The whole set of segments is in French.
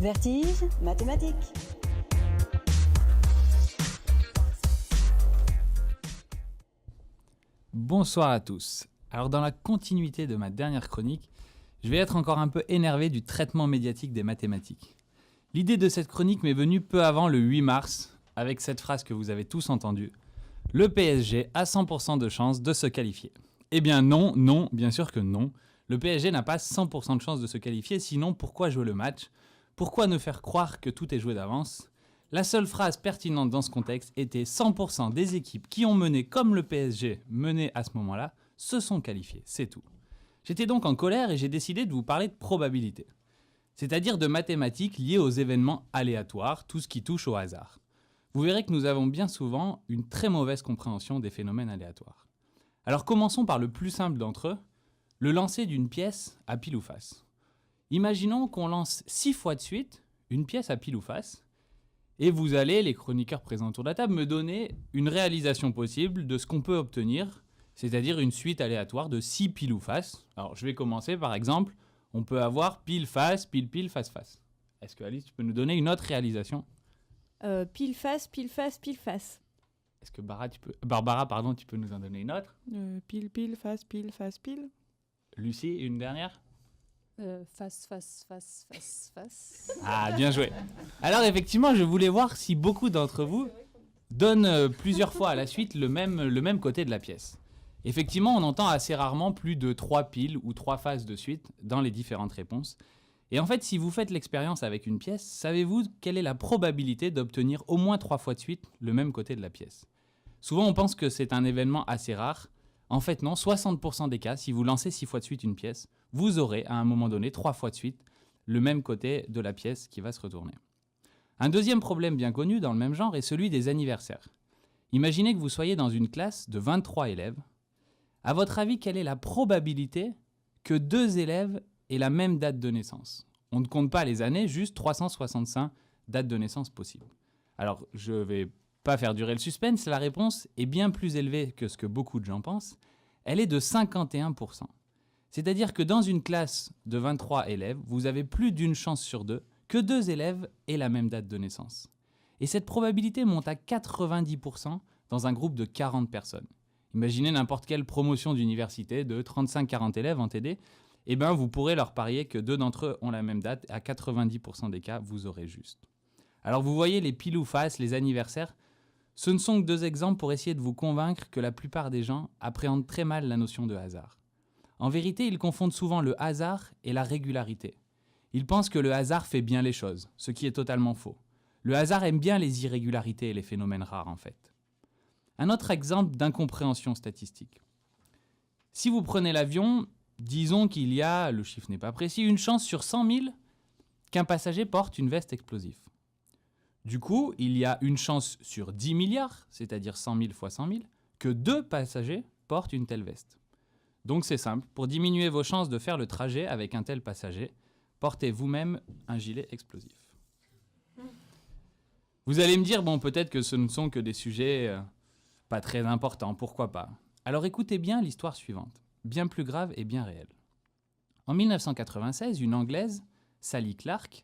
Vertige mathématique. Bonsoir à tous. Alors dans la continuité de ma dernière chronique, je vais être encore un peu énervé du traitement médiatique des mathématiques. L'idée de cette chronique m'est venue peu avant le 8 mars, avec cette phrase que vous avez tous entendue. Le PSG a 100% de chance de se qualifier. Eh bien non, bien sûr que non. Le PSG n'a pas 100% de chance de se qualifier, sinon pourquoi jouer le match ? Pourquoi nous faire croire que tout est joué d'avance ? La seule phrase pertinente dans ce contexte était 100% des équipes qui ont mené comme le PSG menait à ce moment-là se sont qualifiées, c'est tout. J'étais donc en colère et j'ai décidé de vous parler de probabilité, c'est-à-dire de mathématiques liées aux événements aléatoires, tout ce qui touche au hasard. Vous verrez que nous avons bien souvent une très mauvaise compréhension des phénomènes aléatoires. Alors commençons par le plus simple d'entre eux, le lancer d'une pièce à pile ou face. Imaginons qu'on lance 6 fois de suite une pièce à pile ou face, et vous allez, les chroniqueurs présents autour de la table, me donner une réalisation possible de ce qu'on peut obtenir, c'est-à-dire une suite aléatoire de 6 pile ou face. Alors je vais commencer par exemple, on peut avoir pile face, pile face face. Est-ce que Alice, tu peux nous donner une autre réalisation ? Pile face, pile face, pile face. Est-ce que Barbara, tu peux nous en donner une autre ? Pile face, pile. Lucie, une dernière ? Face. Ah, bien joué. Alors effectivement, je voulais voir si beaucoup d'entre vous donnent plusieurs fois à la suite le même côté de la pièce. Effectivement, on entend assez rarement plus de 3 piles ou 3 faces de suite dans les différentes réponses. Et en fait, si vous faites l'expérience avec une pièce, savez-vous quelle est la probabilité d'obtenir au moins 3 fois de suite le même côté de la pièce ? Souvent, on pense que c'est un événement assez rare. En fait, non, 60% des cas, si vous lancez 6 fois de suite une pièce, vous aurez à un moment donné 3 fois de suite le même côté de la pièce qui va se retourner. Un deuxième problème bien connu dans le même genre est celui des anniversaires. Imaginez que vous soyez dans une classe de 23 élèves. À votre avis, quelle est la probabilité que 2 élèves aient la même date de naissance ? On ne compte pas les années, juste 365 dates de naissance possibles. Alors, je ne vais pas faire durer le suspense, la réponse est bien plus élevée que ce que beaucoup de gens pensent. Elle est de 51%. C'est-à-dire que dans une classe de 23 élèves, vous avez plus d'une chance sur 2 que 2 élèves aient la même date de naissance. Et cette probabilité monte à 90% dans un groupe de 40 personnes. Imaginez n'importe quelle promotion d'université de 35-40 élèves en TD, eh bien vous pourrez leur parier que 2 d'entre eux ont la même date, et à 90% des cas, vous aurez juste. Alors vous voyez, les pile ou face, les anniversaires, ce ne sont que 2 exemples pour essayer de vous convaincre que la plupart des gens appréhendent très mal la notion de hasard. En vérité, ils confondent souvent le hasard et la régularité. Ils pensent que le hasard fait bien les choses, ce qui est totalement faux. Le hasard aime bien les irrégularités et les phénomènes rares, en fait. Un autre exemple d'incompréhension statistique. Si vous prenez l'avion, disons qu'il y a, le chiffre n'est pas précis, une chance sur 100 000 qu'un passager porte une veste explosive. Du coup, il y a une chance sur 10 milliards, c'est-à-dire 100 000 fois 100 000, que 2 passagers portent une telle veste. Donc c'est simple, pour diminuer vos chances de faire le trajet avec un tel passager, portez vous-même un gilet explosif. Vous allez me dire, bon, peut-être que ce ne sont que des sujets pas très importants, pourquoi pas. Alors écoutez bien l'histoire suivante, bien plus grave et bien réelle. En 1996, une Anglaise, Sally Clark,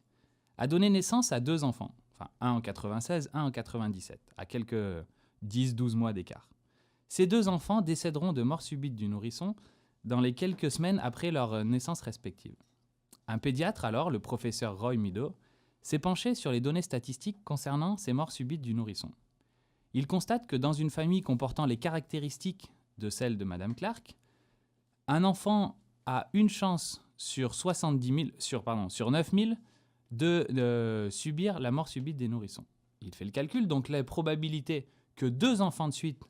a donné naissance à 2 enfants. Enfin, un en 96, un en 97, à quelques 10-12 mois d'écart. Ces 2 enfants décéderont de mort subite du nourrisson dans les quelques semaines après leur naissance respective. Un pédiatre, alors, le professeur Roy Meadow, s'est penché sur les données statistiques concernant ces morts subites du nourrisson. Il constate que dans une famille comportant les caractéristiques de celle de Madame Clark, un enfant a une chance sur 9 000 de subir la mort subite des nourrissons. Il fait le calcul, donc la probabilité que 2 enfants de suite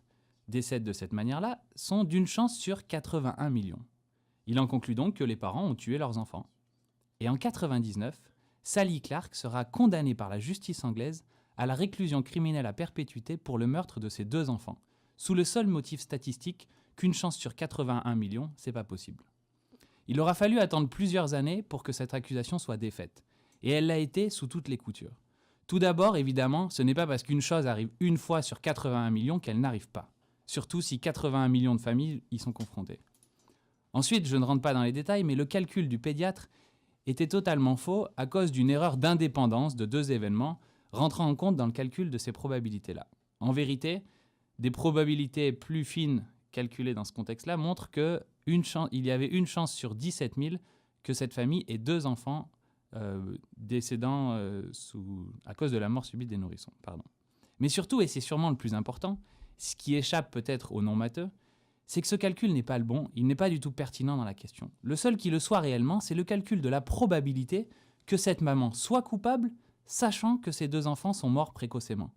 décèdent de cette manière-là sont d'une chance sur 81 millions. Il en conclut donc que les parents ont tué leurs enfants. Et en 99, Sally Clark sera condamnée par la justice anglaise à la réclusion criminelle à perpétuité pour le meurtre de ses 2 enfants, sous le seul motif statistique qu'une chance sur 81 millions, c'est pas possible. Il aura fallu attendre plusieurs années pour que cette accusation soit défaite, et elle l'a été sous toutes les coutures. Tout d'abord, évidemment, ce n'est pas parce qu'une chose arrive une fois sur 81 millions qu'elle n'arrive pas, surtout si 81 millions de familles y sont confrontées. Ensuite, je ne rentre pas dans les détails, mais le calcul du pédiatre était totalement faux à cause d'une erreur d'indépendance de 2 événements rentrant en compte dans le calcul de ces probabilités-là. En vérité, des probabilités plus fines calculées dans ce contexte-là montrent qu'il y avait une chance sur 17 000 que cette famille ait 2 enfants décédant à cause de la mort subite des nourrissons. Mais surtout, et c'est sûrement le plus important, ce qui échappe peut-être aux non-matheux, c'est que ce calcul n'est pas le bon, il n'est pas du tout pertinent dans la question. Le seul qui le soit réellement, c'est le calcul de la probabilité que cette maman soit coupable, sachant que ses 2 enfants sont morts précocement.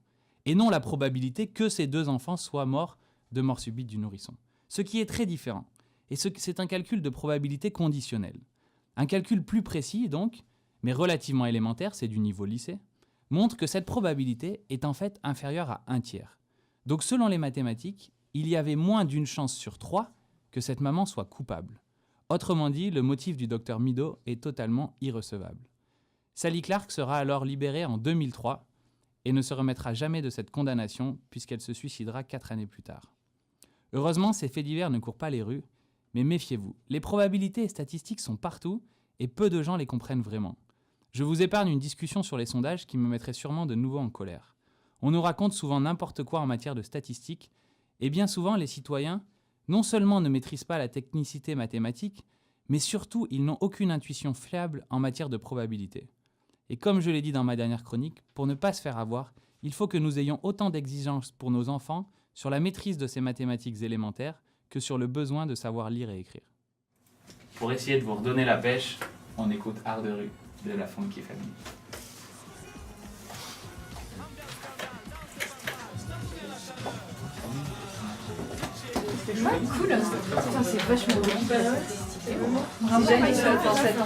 Et non la probabilité que ces 2 enfants soient morts de mort subite du nourrisson. Ce qui est très différent. Et c'est un calcul de probabilité conditionnelle. Un calcul plus précis, donc, mais relativement élémentaire, c'est du niveau lycée, montre que cette probabilité est en fait inférieure à 1/3. Donc selon les mathématiques, il y avait moins d'une chance sur 3 que cette maman soit coupable. Autrement dit, le motif du docteur Mido est totalement irrecevable. Sally Clark sera alors libérée en 2003 et ne se remettra jamais de cette condamnation puisqu'elle se suicidera 4 années plus tard. Heureusement, ces faits divers ne courent pas les rues, mais méfiez-vous, les probabilités et statistiques sont partout et peu de gens les comprennent vraiment. Je vous épargne une discussion sur les sondages qui me mettrait sûrement de nouveau en colère. On nous raconte souvent n'importe quoi en matière de statistiques, et bien souvent les citoyens non seulement ne maîtrisent pas la technicité mathématique, mais surtout ils n'ont aucune intuition fiable en matière de probabilité. Et comme je l'ai dit dans ma dernière chronique, pour ne pas se faire avoir, il faut que nous ayons autant d'exigences pour nos enfants sur la maîtrise de ces mathématiques élémentaires que sur le besoin de savoir lire et écrire. Pour essayer de vous redonner la pêche, on écoute Art de rue de la Funky Family. Ouais, cool. Putain, c'est vachement bien. C'est génial en fait.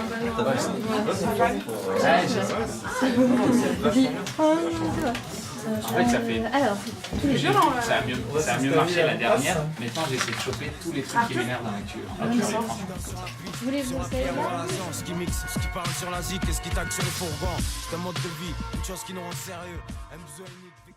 En fait, ça fait. Alors, Ça a mieux marché la dernière. Maintenant, j'essaie de choper tous les trucs qui m'énervent dans l'actu. je voulais vous essayer là. Ce qui mixe, ce qui parle sur la zik et ce qui tague sur les fourgons. C'est un mode de vie, une chose qui nous rend sérieux. Un besoin unique.